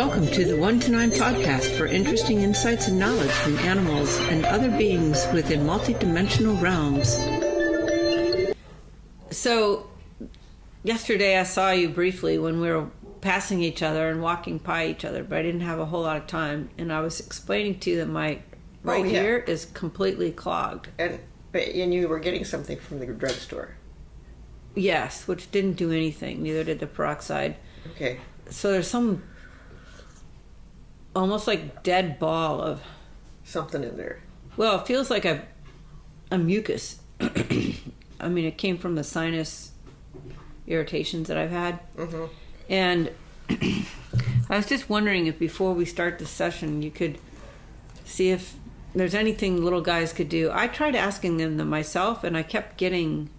Welcome to the 1 to 9 podcast for interesting insights and knowledge from animals and other beings within multidimensional realms. So, yesterday I saw you briefly when we were passing each other and walking by each other, but I didn't have a whole lot of time, and I was explaining to you that my right ear is completely clogged. And you were getting something from the drugstore. Yes, which didn't do anything. Neither did the peroxide. Okay. So there's some almost like dead ball of something in there. Well, it feels like a mucus. I mean, it came from the sinus irritations that I've had. Mm-hmm. And I was just wondering if before we start the session, you could see if there's anything little guys could do. I tried asking them myself, and I kept getting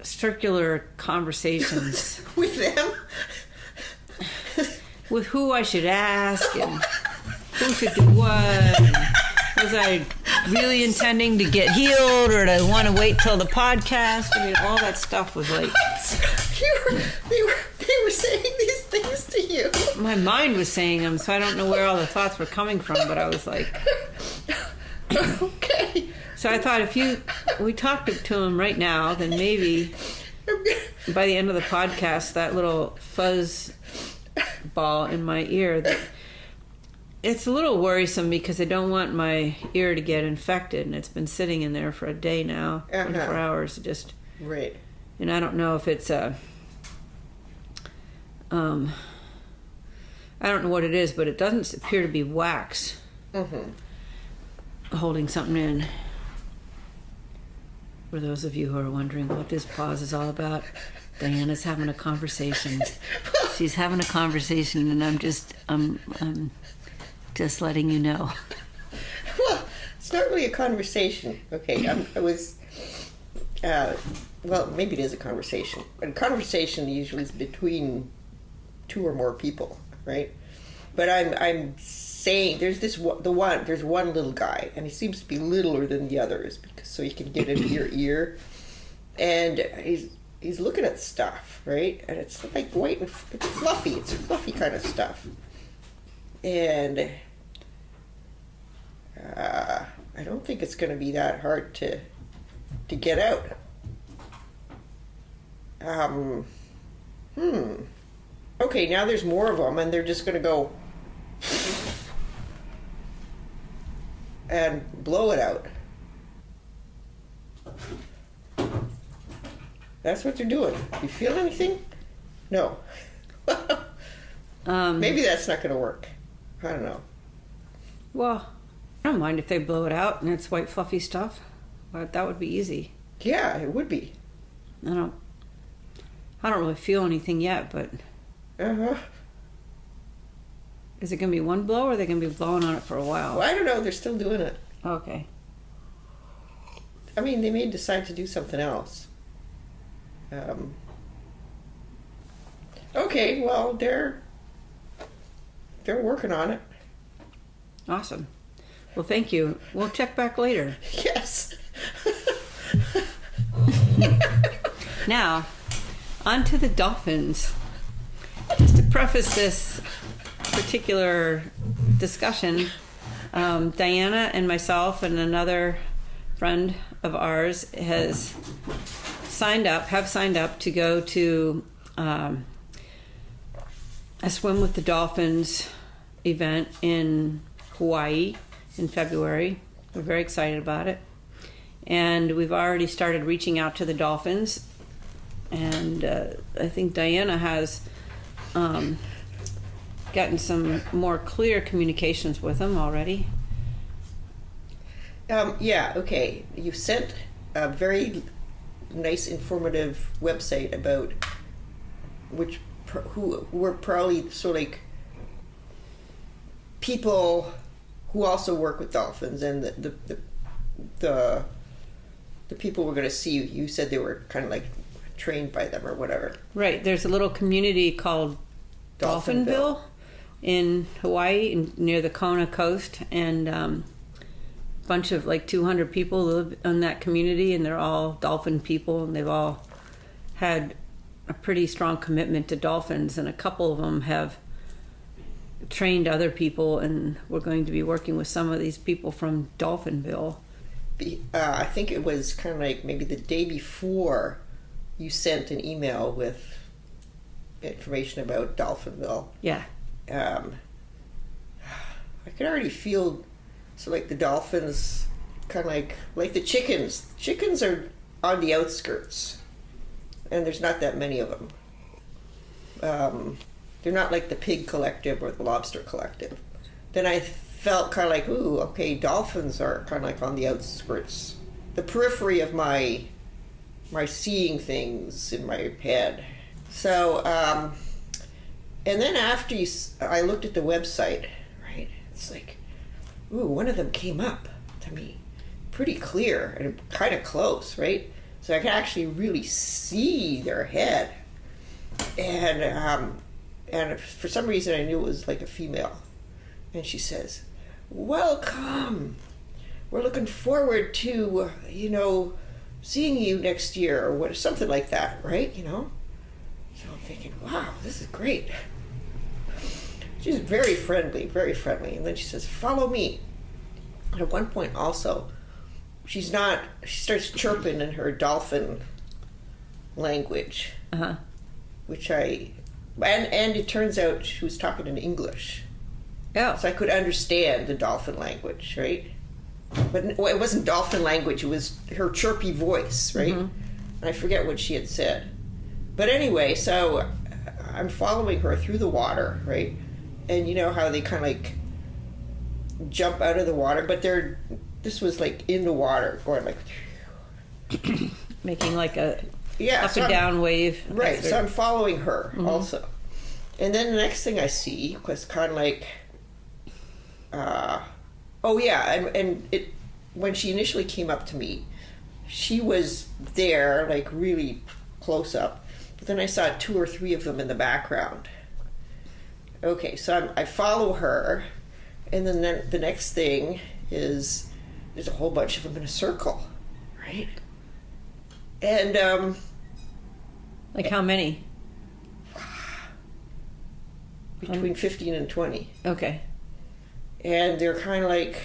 circular conversations. With them? With who I should ask, and who should do what. And was I really intending to get healed, or did I want to wait till the podcast? I mean, all that stuff was like... They were saying these things to you. My mind was saying them, so I don't know where all the thoughts were coming from, but I was like... Okay. So I thought if we talked to him right now, then maybe by the end of the podcast, that little fuzz ball in my ear, that it's a little worrisome because I don't want my ear to get infected, and it's been sitting in there for a day now, 24 hours, just right. And I don't know if it's I don't know what it is, but it doesn't appear to be wax holding something in. For those of you who are wondering what this pause is all about, Diana's having a conversation. She's having a conversation, and I'm just letting you know. Well, it's not really a conversation. Okay, I was. Well, maybe it is a conversation. A conversation usually is between two or more people, right? But I'm saying there's one little guy, and he seems to be littler than the others, so he can get into your ear, and he's looking at stuff, right? And it's like white and it's fluffy kind of stuff, and I don't think it's going to be that hard to get out. Okay, now there's more of them, and they're just going to go and blow it out. That's what they're doing. You feel anything? No. Maybe that's not going to work. I don't know. Well, I don't mind if they blow it out and it's white fluffy stuff, but that would be easy. Yeah, it would be. I don't really feel anything yet, but is it going to be one blow, or are they going to be blowing on it for a while? Well, I don't know. They're still doing it. Okay. I mean, they may decide to do something else. Okay, well, they're working on it. Awesome. Well, thank you. We'll check back later. Yes. Now, on to the Dolphins. Just to preface this particular discussion, Diana and myself and another friend of ours have signed up to go to a Swim with the Dolphins event in Hawaii in February. We're very excited about it. And we've already started reaching out to the Dolphins. And I think Diana has gotten some more clear communications with them already. Yeah, okay. You've sent a very nice, informative website about who were probably sort of like people who also work with dolphins, and the people we're going to see. You said they were kind of like trained by them or whatever. Right. There's a little community called Dolphinville in Hawaii, near the Kona coast, and a bunch of like 200 people live in that community, and they're all dolphin people, and they've all had a pretty strong commitment to dolphins, and a couple of them have trained other people, and we're going to be working with some of these people from Dolphinville. I think it was kind of like maybe the day before you sent an email with information about Dolphinville. Yeah. I could already feel, so like the dolphins, kind of like the chickens. Chickens are on the outskirts, and there's not that many of them. They're not like the pig collective or the lobster collective. Then I felt kind of like, ooh, okay, dolphins are kind of like on the outskirts, the periphery of my seeing things in my head. So, and then after I looked at the website, right, it's like, ooh, one of them came up to me pretty clear and kind of close, right? So I could actually really see their head. And for some reason I knew it was like a female. And she says, welcome. We're looking forward to, seeing you next year, or what, something like that, right? So I'm thinking, wow, this is great. She's very friendly, very friendly. And then she says, follow me. And at one point also, she starts chirping in her dolphin language, which and it turns out she was talking in English. Oh. So I could understand the dolphin language, right? But it wasn't dolphin language, it was her chirpy voice, right? And I forget what she had said. But anyway, so I'm following her through the water, right? And you know how they kind of like jump out of the water, but this was like in the water, going like making like a up so and down wave. Right, so I'm following her also. And then the next thing I see was kind of like, when she initially came up to me, she was there, like really close up. But then I saw 2 or 3 of them in the background. Okay, so I follow her, and then the next thing is there's a whole bunch of them in a circle, right? And like how many? Between 15 and 20. Okay. And they're kind of like,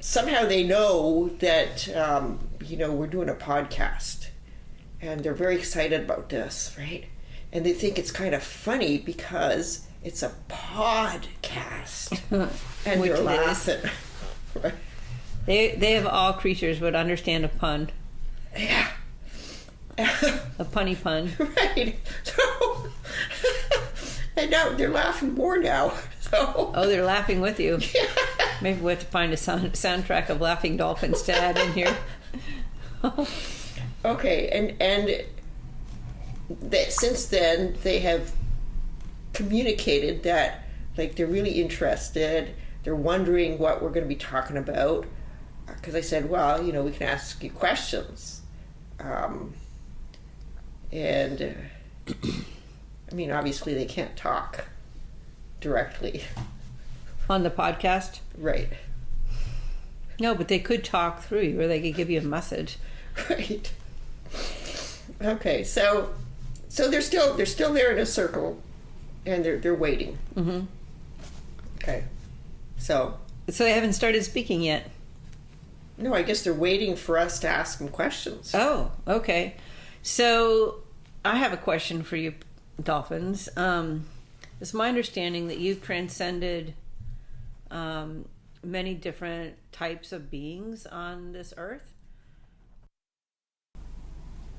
somehow they know that, we're doing a podcast. And they're very excited about this, right? And they think it's kind of funny because it's a podcast. And Which they're laughing. Right? They of all creatures would understand a pun. Yeah. A punny pun. Right. So, and now they're laughing more now. So. Oh, they're laughing with you. Yeah. Maybe we have to find a soundtrack of laughing dolphins to add in here. Okay, and since then they have communicated that like they're really interested. They're wondering what we're going to be talking about. Because I said, well, we can ask you questions. And I mean, obviously they can't talk directly. On the podcast? Right. No, but they could talk through you, or they could give you a message. Right. Okay, so they're still there in a circle, and they're waiting. Mm-hmm. Okay. So they haven't started speaking yet. No, I guess they're waiting for us to ask them questions. Oh, okay. So I have a question for you, Dolphins. It's my understanding that you've transcended many different types of beings on this earth.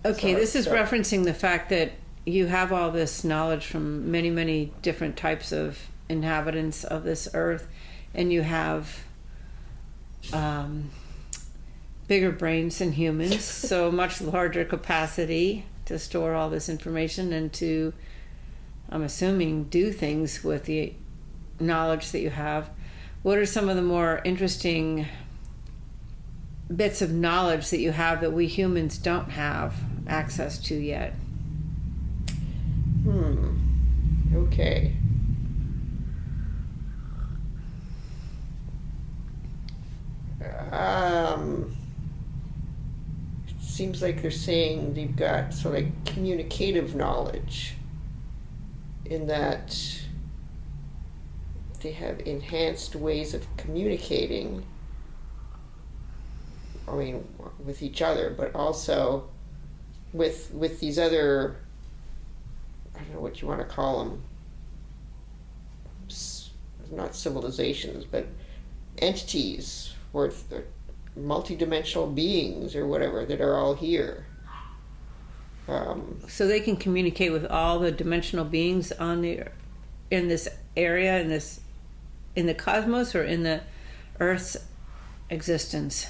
Okay, this is referencing the fact that you have all this knowledge from many, many different types of inhabitants of this earth, and you have bigger brains than humans, so much larger capacity to store all this information and to, I'm assuming, do things with the knowledge that you have. What are some of the more interesting bits of knowledge that you have that we humans don't have access to yet? Okay. It seems like they're saying they've got sort of like communicative knowledge. in that they have enhanced ways of communicating, I mean, with each other, but also with these other, I don't know what you want to call them, not civilizations, but entities or multidimensional beings or whatever that are all here. So they can communicate with all the dimensional beings in this area, in the cosmos, or in the Earth's existence.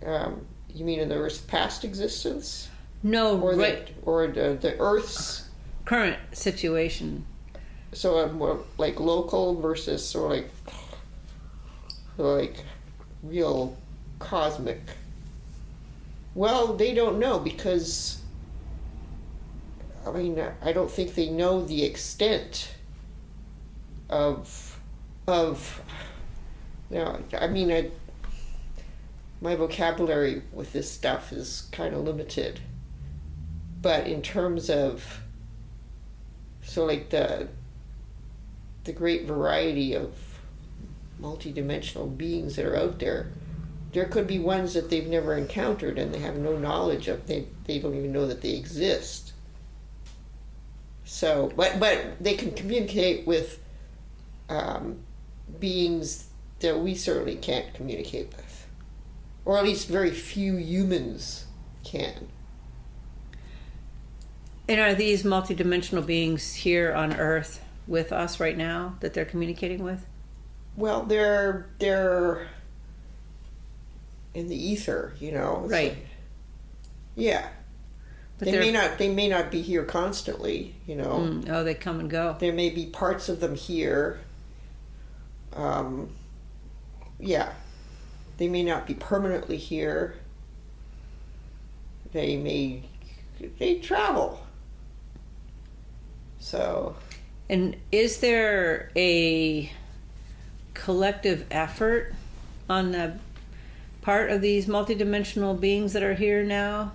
You mean in the Earth's past existence? No, or right. The Earth's current situation. So more like local versus or like real cosmic. Well, they don't know because, I mean, I don't think they know the extent of you know, I mean, my vocabulary with this stuff is kind of limited. But in terms of, so like the great variety of multidimensional beings that are out there, there could be ones that they've never encountered and they have no knowledge of. They don't even know that they exist. So, but they can communicate with beings that we certainly can't communicate with, or at least very few humans can. And are these multidimensional beings here on Earth with us right now that they're communicating with? Well, they're in the ether, you know. Right. Like, yeah. But they may not be here constantly, you know. Oh, they come and go. There may be parts of them here. Yeah. They may not be permanently here. They travel. So. And is there a collective effort on the part of these multidimensional beings that are here now?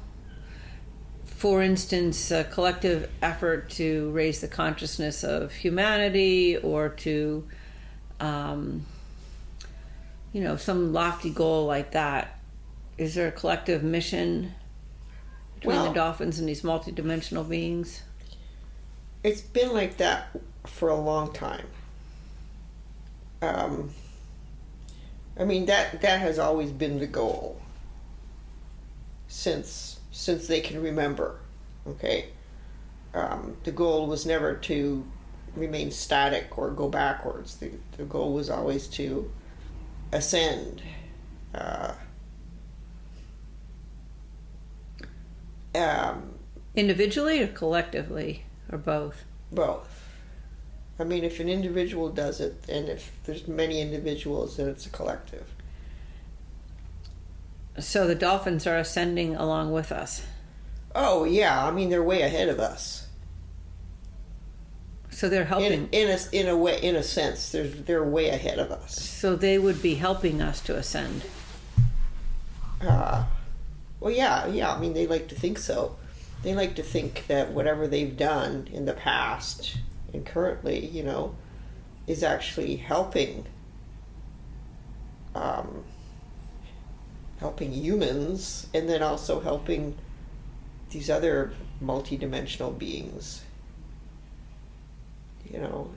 For instance, a collective effort to raise the consciousness of humanity, or to, some lofty goal like that. Is there a collective mission between the Dolphins and these multidimensional beings? It's been like that for a long time. I mean, that has always been the goal since they can remember. Okay, the goal was never to remain static or go backwards. The goal was always to ascend. Individually or collectively, or both? Both. I mean, if an individual does it, and if there's many individuals, then it's a collective. So the Dolphins are ascending along with us? Oh, yeah. I mean, they're way ahead of us. So they're helping... In a sense, they're way ahead of us. So they would be helping us to ascend? Well, yeah. I mean, they like to think so. They like to think that whatever they've done in the past and currently, you know, is actually helping humans, and then also helping these other multidimensional beings, you know,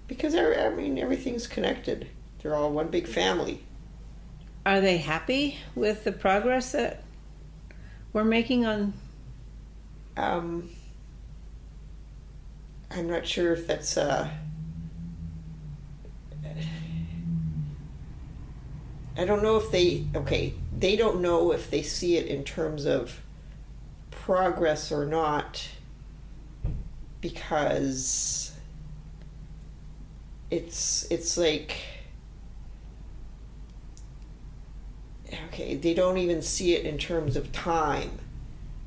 because I mean, everything's connected. They're all one big family. Are they happy with the progress that we're making on... I'm not sure if that's I don't know if they don't know if they see it in terms of progress or not, because it's like, they don't even see it in terms of time.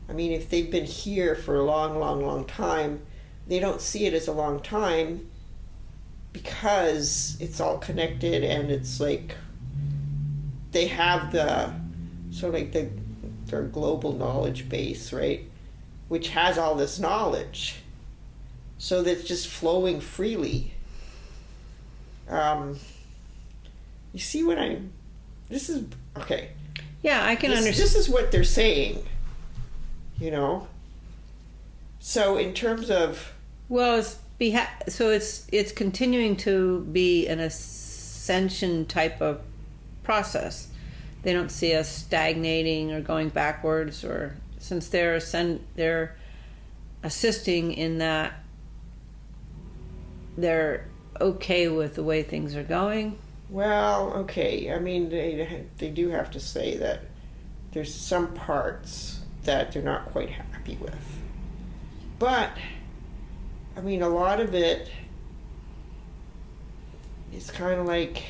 I mean, if they've been here for a long time, they don't see it as a long time because it's all connected, and it's like they have their global knowledge base, right? Which has all this knowledge. so that it's just flowing freely. You see what this is, okay. Yeah, I can understand. This is what they're saying, you know? So in terms of... Well, it's continuing to be an ascension type of process. They don't see us stagnating or going backwards, or since they're assisting in that, they're okay with the way things are going. Well, okay. I mean, they do have to say that there's some parts that they're not quite happy with. But, I mean, a lot of it is kind of like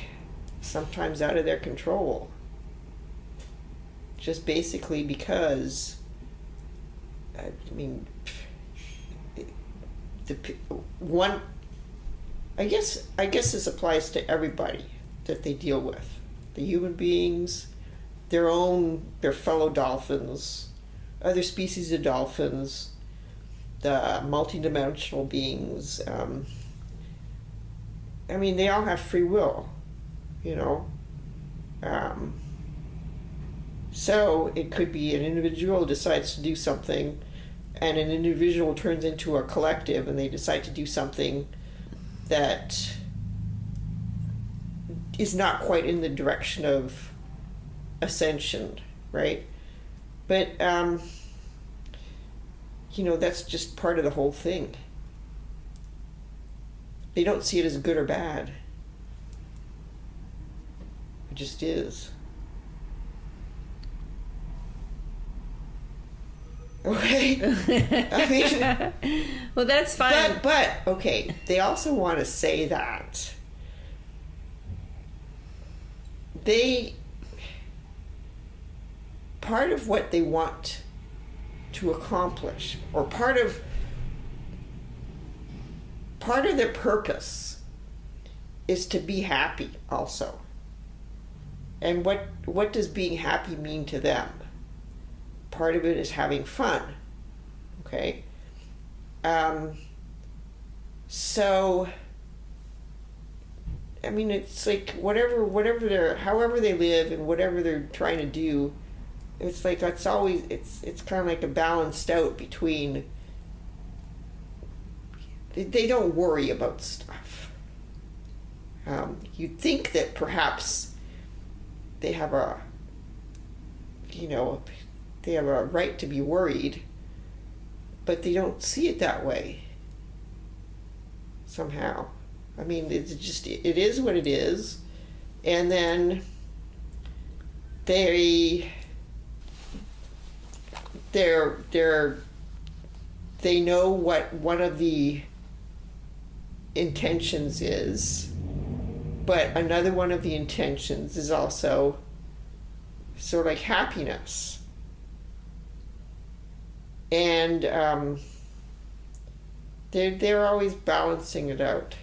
sometimes out of their control. Just basically because, I mean, I guess this applies to everybody that they deal with. The human beings, their fellow dolphins, other species of dolphins, the multidimensional beings. I mean, they all have free will, you know. So it could be an individual decides to do something, and an individual turns into a collective, and they decide to do something that is not quite in the direction of ascension, right? But, you know, that's just part of the whole thing. They don't see it as good or bad. It just is. Okay? I mean... Well, that's fine. But, okay, they also want to say that part of what they want to accomplish, or part of their purpose, is to be happy also. And what does being happy mean to them? Part of it is having fun. Okay? So, I mean, it's like however they live and whatever they're trying to do, it's like it's kind of like a balanced out between, they don't worry about stuff. You'd think that perhaps they have a right to be worried, but they don't see it that way somehow. I mean, it is what it is. And then they know what one of the intentions is, but another one of the intentions is also sort of like happiness. And they're always balancing it out.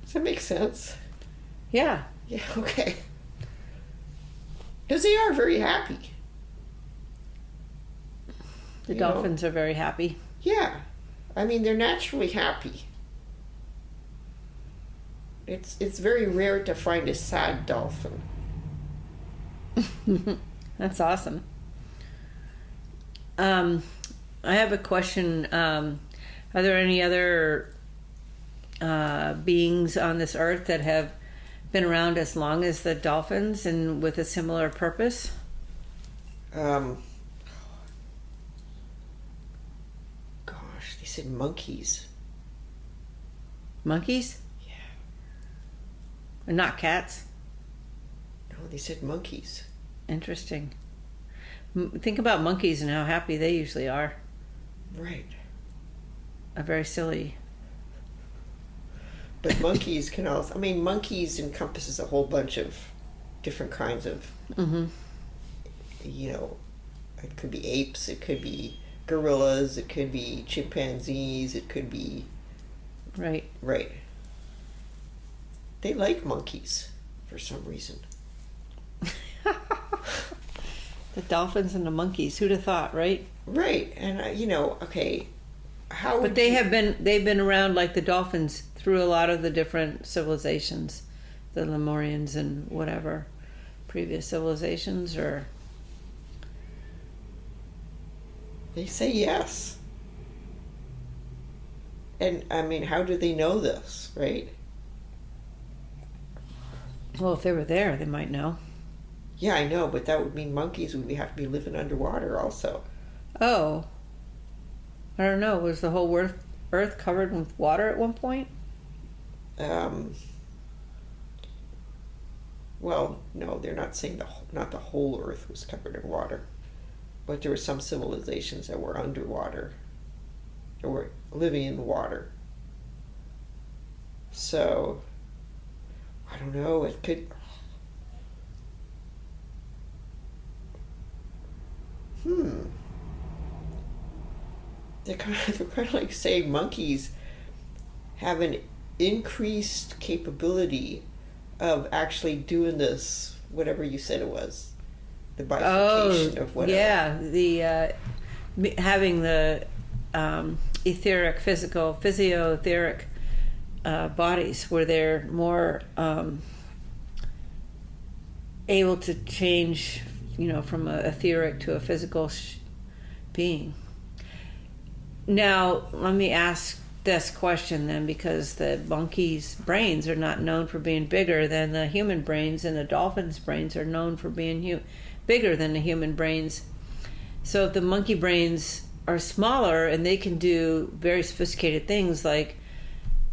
Does that make sense? Yeah. Yeah, okay. Because they are very happy. The dolphins are very happy. Yeah. I mean, they're naturally happy. It's very rare to find a sad dolphin. That's awesome. I have a question. Are there any other beings on this earth that have been around as long as the dolphins and with a similar purpose? Gosh, they said monkeys. Monkeys? Yeah. And not cats? No, they said monkeys. Interesting. Think about monkeys and how happy they usually are. Right. Very silly. But monkeys can also... I mean, monkeys encompasses a whole bunch of different kinds of... Mm-hmm. You know, it could be apes, it could be gorillas, it could be chimpanzees, it could be... Right. Right. They like monkeys for some reason. The dolphins and the monkeys. Who'd have thought, right? Right. And, okay, how? But they've been around like the dolphins through a lot of the different civilizations, the Lemurians and whatever previous civilizations, or They say yes. And I mean, how do they know this, right? well, if they were there, they might know. Yeah, I know, but that would mean monkeys would have to be living underwater also. Oh, I don't know. Was the whole Earth covered with water at one point? Well, no, they're not saying not the whole Earth was covered in water, but there were some civilizations that were underwater, that were living in water. So, I don't know. It could. They're kind of like saying monkeys have an increased capability of actually doing this, whatever you said it was, the bifurcation of whatever. Yeah, the having the physioetheric bodies where they're more able to change, from a etheric to a physical being. Now, let me ask this question then, because the monkey's brains are not known for being bigger than the human brains, and the dolphin's brains are known for being bigger than the human brains. So if the monkey brains are smaller and they can do very sophisticated things like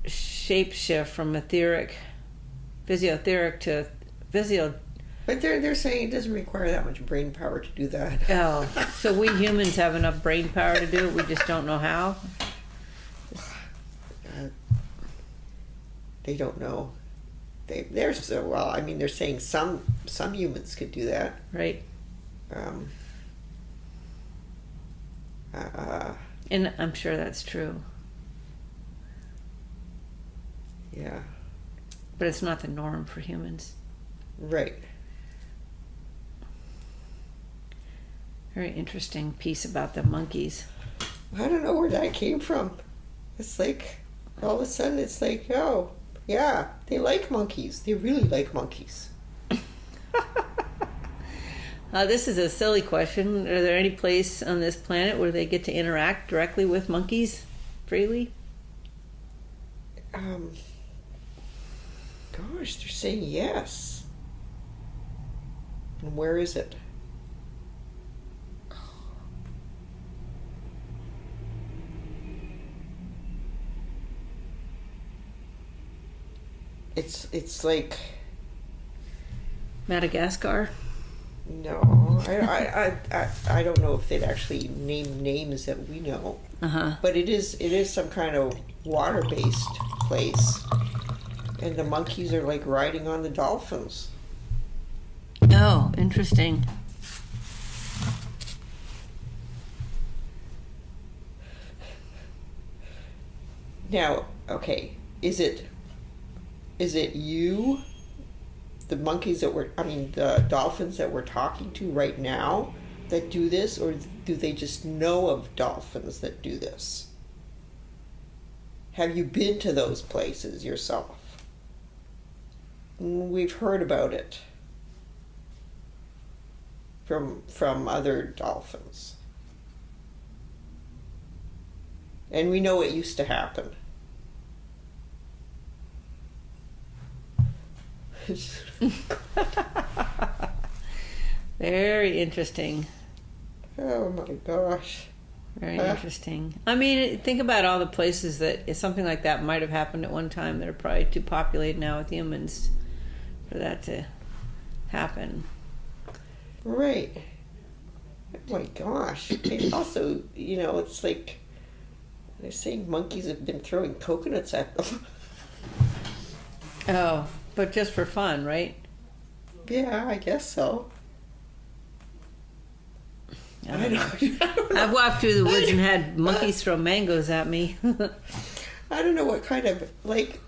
shape shift from physioetheric to physio. But they're saying it doesn't require that much brain power to do that. Oh, so we humans have enough brain power to do it, we just don't know how? They don't know. They're saying some humans could do that. Right. And I'm sure that's true. Yeah. But it's not the norm for humans. Right. Very interesting piece about the monkeys. I don't know where that came from. It's like, all of a sudden it's like, oh, yeah, they like monkeys. They really like monkeys. This is a silly question. Are there any place on this planet where they get to interact directly with monkeys freely? Gosh, they're saying yes. And where is it? It's like Madagascar? no, I don't know if they'd actually name names that we know. But it is some kind of water-based place, and the monkeys are like riding on the dolphins. Oh, interesting. Now, okay, is it you, the dolphins that we're talking to right now that do this, or do they just know of dolphins that do this? Have you been to those places yourself? We've heard about it from other dolphins. And we know it used to happen. Very interesting. Oh my gosh. Very interesting. I mean, think about all the places that something like that might have happened at one time that are probably too populated now with humans for that to happen. Right. Oh my gosh. And also, it's like they're saying monkeys have been throwing coconuts at them. Oh, but just for fun, right? Yeah, I guess so. I don't know. I've walked through the woods and had monkeys throw mangoes at me. I don't know what kind of, like,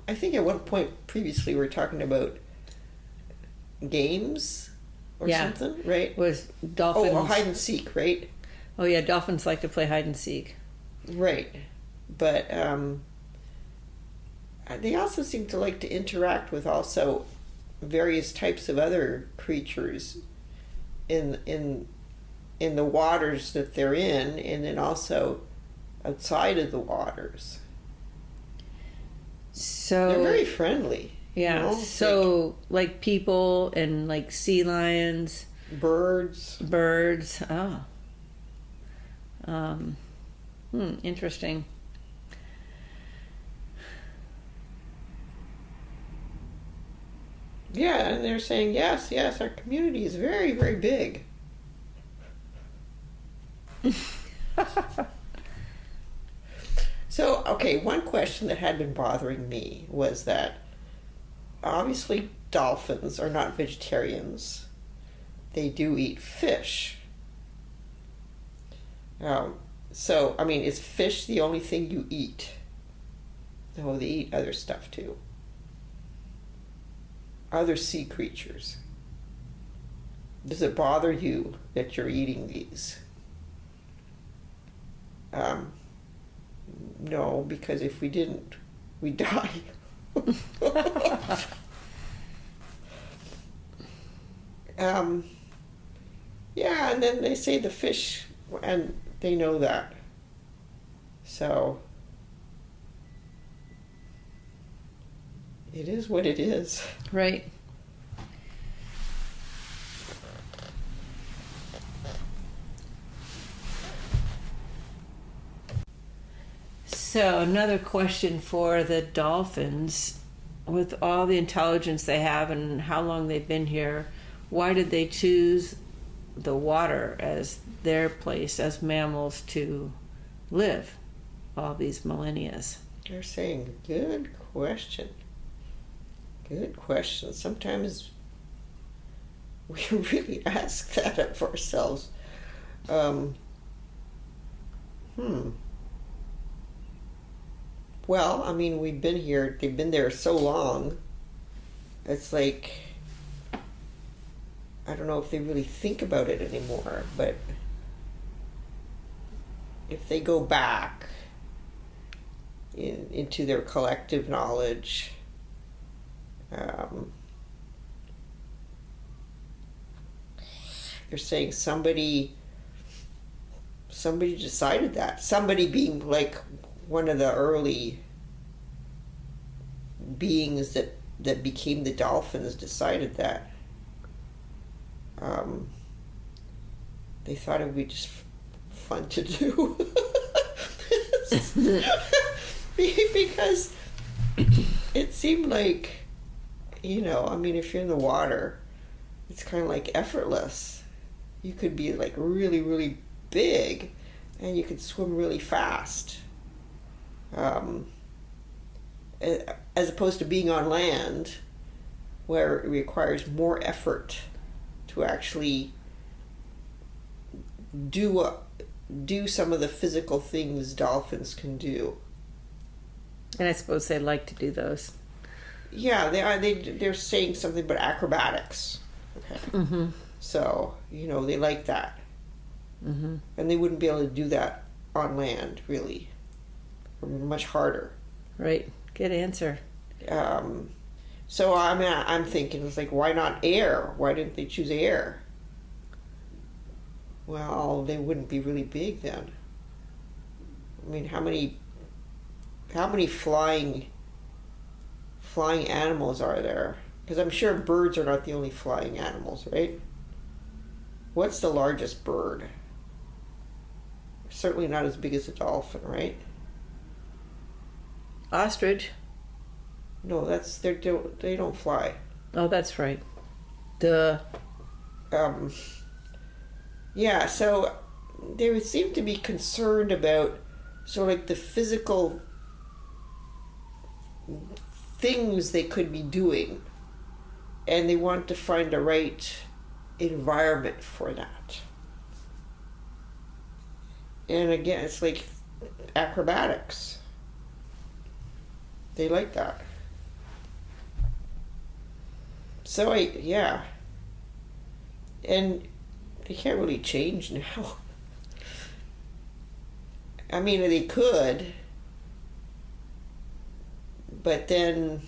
I think at one point previously we were talking about games or something, right? Was dolphins. Oh, hide and seek, right? Oh yeah, dolphins like to play hide and seek. Right. But they also seem to like to interact with also various types of other creatures in the waters that they're in, and then also outside of the waters. So they're very friendly. Yeah. You know? So like people and like sea lions, birds. Oh. Interesting. Yeah, and they're saying yes, our community is very, very big. So, okay, one question that had been bothering me was that obviously dolphins are not vegetarians. They do eat fish. So, I mean, is fish the only thing you eat? No, they eat other stuff too. Other sea creatures. Does it bother you that you're eating these? No, because if we didn't, we'd die. Yeah, and then they say the fish, and they know that. So, it is what it is. Right. So another question for the dolphins, with all the intelligence they have and how long they've been here, why did they choose the water as their place as mammals to live all these millennia? They're saying, good question. Good question. Sometimes we really ask that of ourselves. Well, I mean, we've been here, they've been there so long, it's like, I don't know if they really think about it anymore, but if they go back into their collective knowledge, they're saying somebody decided that. Somebody being like one of the early beings that became the dolphins decided that. They thought it would be just fun to do. Because it seemed like, I mean, if you're in the water, it's kind of like effortless. You could be like really, really big and you could swim really fast. As opposed to being on land, where it requires more effort to actually do some of the physical things dolphins can do. And I suppose they like to do those. Yeah, they're saying something about acrobatics. Okay. Mm-hmm. So, they like that. Mm-hmm. And they wouldn't be able to do that on land, really. Much harder. Right. Good answer. So I'm thinking, it's like, why not air? Why didn't they choose air? Well, they wouldn't be really big then. I mean, how many flying animals are there? Because I'm sure birds are not the only flying animals, right? What's the largest bird? Certainly not as big as a dolphin, right? Ostrich. No, they don't fly. Oh, that's right. Duh. Yeah, so they would seem to be concerned about sort of like the physical things they could be doing, and they want to find the right environment for that. And again, it's like acrobatics. They like that. So and they can't really change now. I mean, they could, but then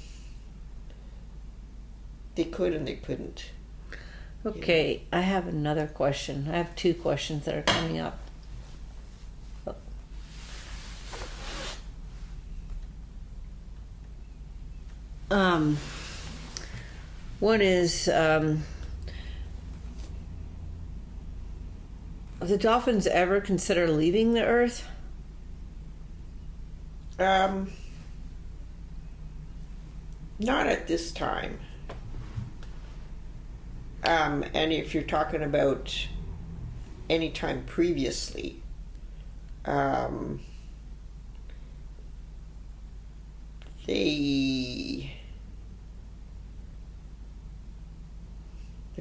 they could and they couldn't. Okay, I have another question. I have two questions that are coming up. One is, the dolphins ever consider leaving the Earth? Not at this time. And if you're talking about any time previously, they're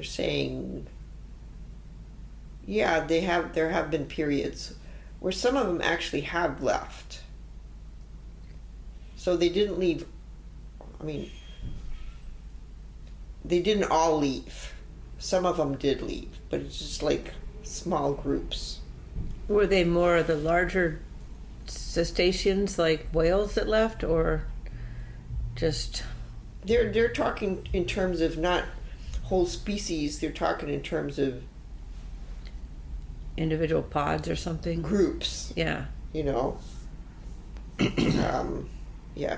saying, yeah, there have been periods where some of them actually have left. So they didn't leave. I mean, they didn't all leave. Some of them did leave, but it's just like small groups. Were they more of the larger cetaceans like whales that left, or just... They're talking in terms of not whole species, they're talking in terms of individual pods or something? Groups. Yeah. You know? Yeah.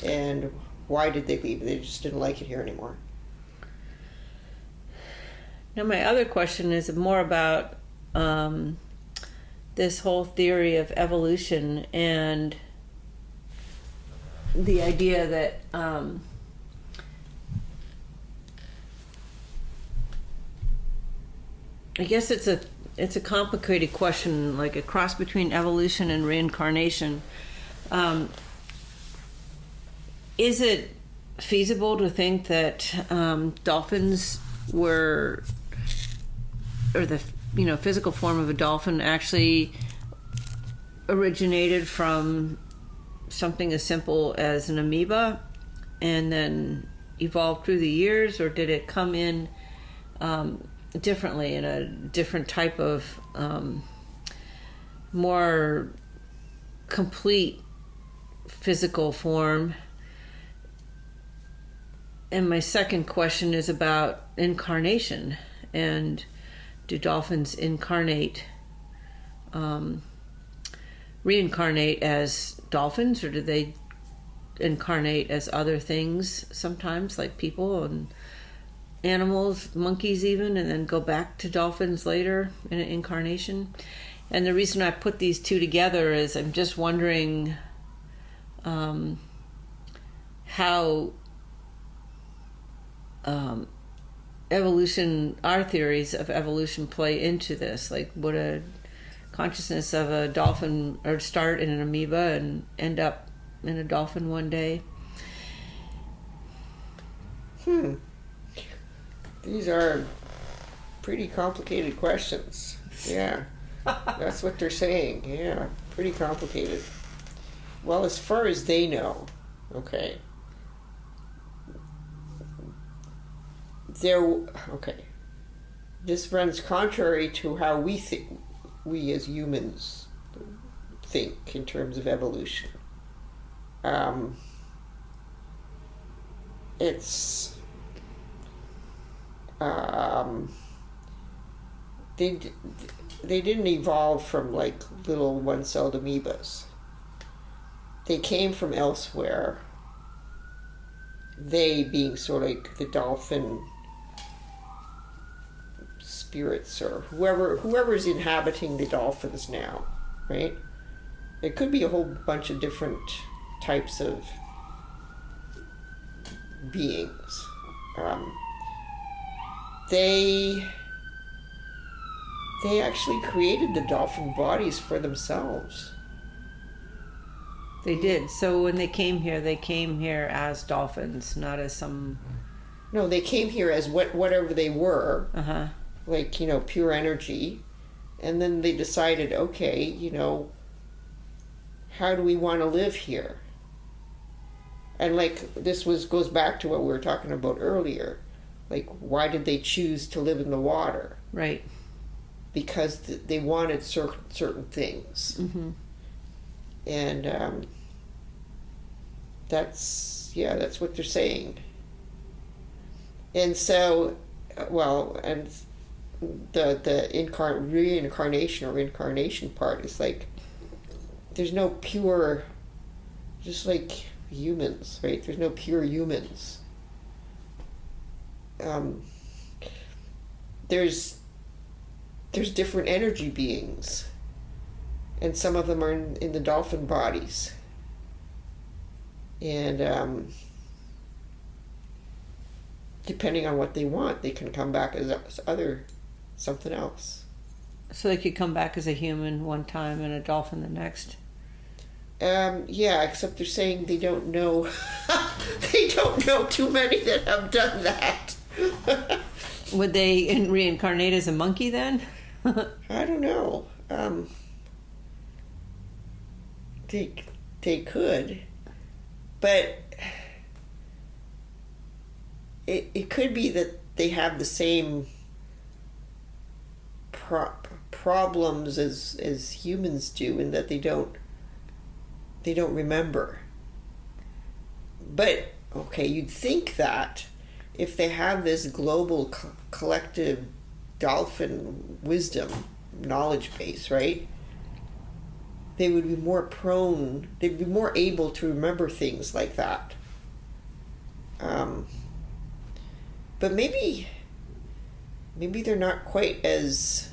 And why did they leave? They just didn't like it here anymore. Now, my other question is more about this whole theory of evolution and the idea that I guess it's a complicated question, like a cross between evolution and reincarnation. Is it feasible to think that dolphins were, or the physical form of a dolphin actually originated from something as simple as an amoeba and then evolved through the years, or did it come in differently in a different type of more complete physical form? And my second question is about incarnation, and do dolphins reincarnate as dolphins, or do they incarnate as other things sometimes, like people and animals, monkeys even, and then go back to dolphins later in an incarnation? And the reason I put these two together is I'm just wondering how evolution, our theories of evolution, play into this. Like, would a consciousness of a dolphin or start in an amoeba and end up in a dolphin one day? These are pretty complicated questions. Yeah. That's what they're saying. Yeah, pretty complicated. Well, as far as they know, okay. This runs contrary to how we as humans think in terms of evolution. They didn't evolve from like little one-celled amoebas. They came from elsewhere. They being sort of like the dolphin spirits, or whoever's inhabiting the dolphins now, right? It could be a whole bunch of different types of beings. They actually created the dolphin bodies for themselves. They did. So when they came here as dolphins, not as some... No, they came here as whatever they were. Uh-huh. Like, pure energy. And then they decided, okay, how do we want to live here? And like, this goes back to what we were talking about earlier. Like, why did they choose to live in the water? Right. because they wanted certain things. Mm-hmm. And that's what they're saying. And so, and the reincarnation or incarnation part is like, there's no pure, just like humans, right? There's no pure humans. There's different energy beings, and some of them are in the dolphin bodies. And depending on what they want, they can come back as something else. So they could come back as a human one time and a dolphin the next. Yeah, except they're saying they don't know. They don't know too many that have done that. Would they reincarnate as a monkey then? I don't know. They could, but it could be that they have the same problems as humans do, in that they don't remember. But okay, you'd think that if they have this global collective dolphin wisdom knowledge base, right, they would be more prone, they'd be more able to remember things like that. But maybe they're not quite as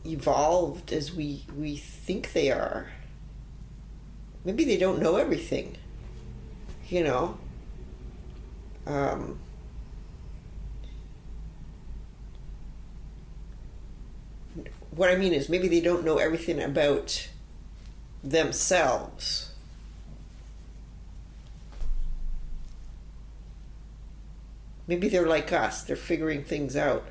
evolved as we think they are. Maybe they don't know everything, you know. What I mean is, maybe they don't know everything about themselves. Maybe they're like us, they're figuring things out.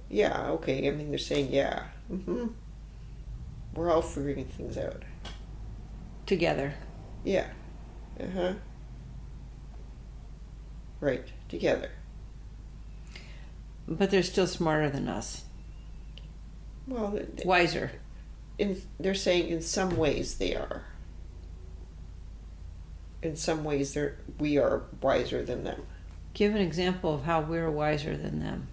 Yeah, okay, I mean, they're saying, yeah. Mm-hmm. We're all figuring things out. Together. Yeah. Uh-huh. Right, together. But they're still smarter than us. Well, wiser. They're saying in some ways they are. In some ways we are wiser than them. Give an example of how we're wiser than them.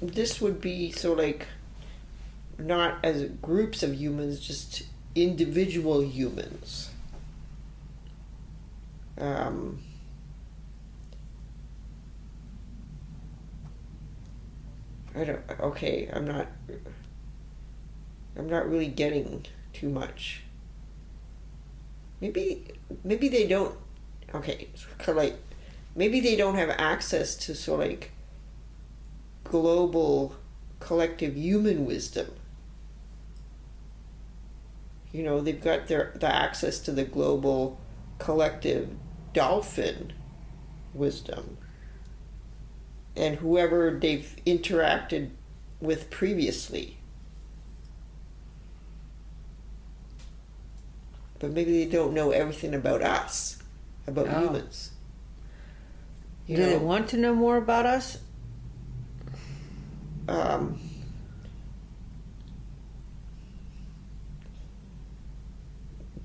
This would be so, like, not as groups of humans, just individual humans. I'm not really getting too much. Maybe they don't, maybe they don't have access to sort of like global collective human wisdom. You know, they've got the access to the global collective dolphin wisdom, and whoever they've interacted with previously. But maybe they don't know everything about us, about humans. Do they want to know more about us?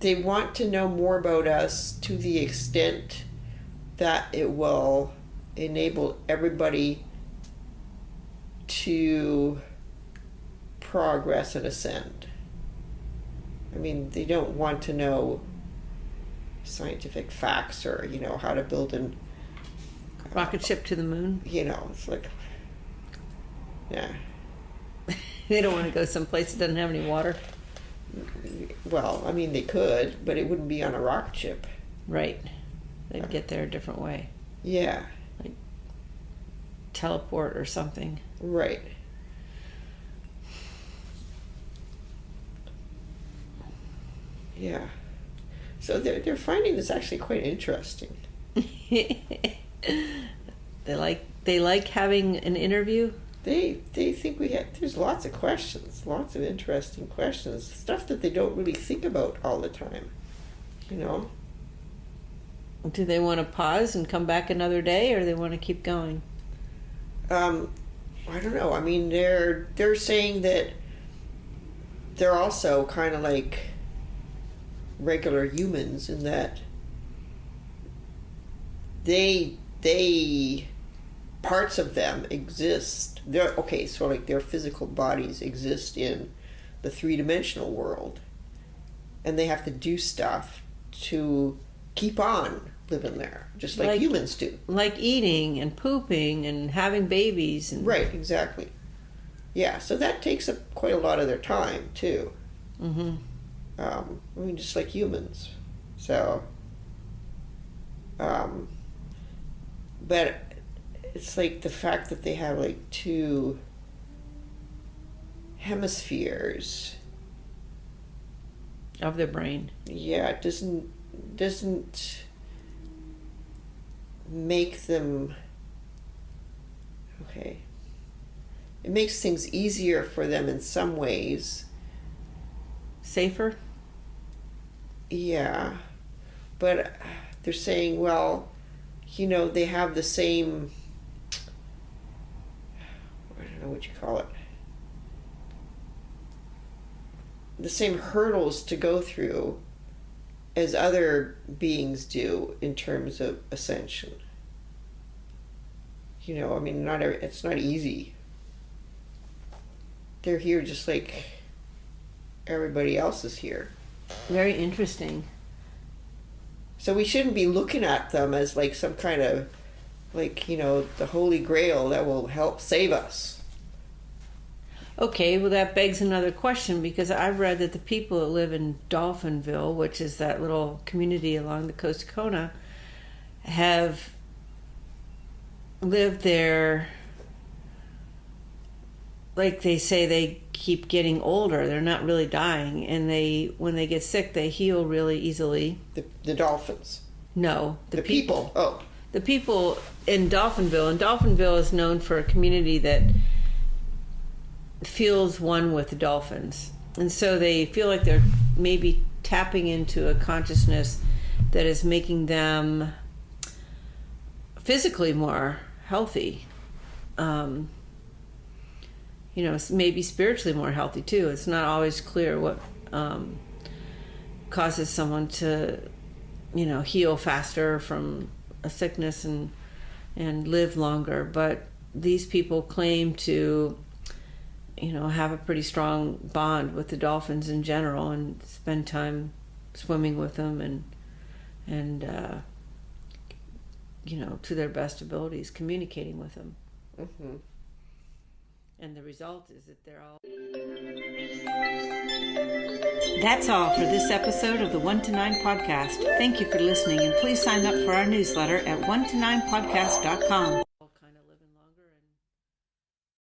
They want to know more about us to the extent that it will enable everybody to progress and ascend. I mean, they don't want to know scientific facts or, how to build an rocket ship to the moon. It's like, yeah. They don't want to go someplace that doesn't have any water. Well, I mean, they could, but it wouldn't be on a rocket ship. Right. They'd get there a different way. Yeah. Like teleport or something. Right. Yeah. So they're finding this actually quite interesting. They like having an interview. They think there's lots of questions, lots of interesting questions, stuff that they don't really think about all the time, you know. Do they want to pause and come back another day, or they want to keep going? I don't know. I mean, they're saying that they're also kind of like regular humans in that they parts of them exist. So like their physical bodies exist in the three-dimensional world, and they have to do stuff to keep on living there, just like humans do. Like eating and pooping and having babies. Right, exactly. Yeah, so that takes up quite a lot of their time, too. Mm-hmm. I mean, just like humans. So, but it's like the fact that they have like two hemispheres Of their brain. Yeah, it doesn't make them okay. It makes things easier for them in some ways. Safer? Yeah. But they're saying, well, you know, they have the same, I don't know what you call it, the same hurdles to go through as other beings do in terms of ascension. You know, I mean, it's not easy. They're here just like everybody else is here. Very interesting. So we shouldn't be looking at them as like some kind of, like, you know, the Holy Grail that will help save us. Okay, well that begs another question, because I've read that the people that live in Dolphinville, which is that little community along the coast of Kona, have lived there, like they say, they keep getting older. They're not really dying, and when they get sick, they heal really easily. The dolphins? No, the people. Oh. The people in Dolphinville. And Dolphinville is known for a community that feels one with the dolphins. And so they feel like they're maybe tapping into a consciousness that is making them physically more healthy. You know, maybe spiritually more healthy too. It's not always clear what causes someone to, you know, heal faster from a sickness and live longer. But these people claim to, you know, have a pretty strong bond with the dolphins in general and spend time swimming with them and you know, to their best abilities, communicating with them. Mm-hmm. And the result is that they're all... That's all for this episode of the 1 to 9 podcast. Thank you for listening, and please sign up for our newsletter at 1to9podcast.com.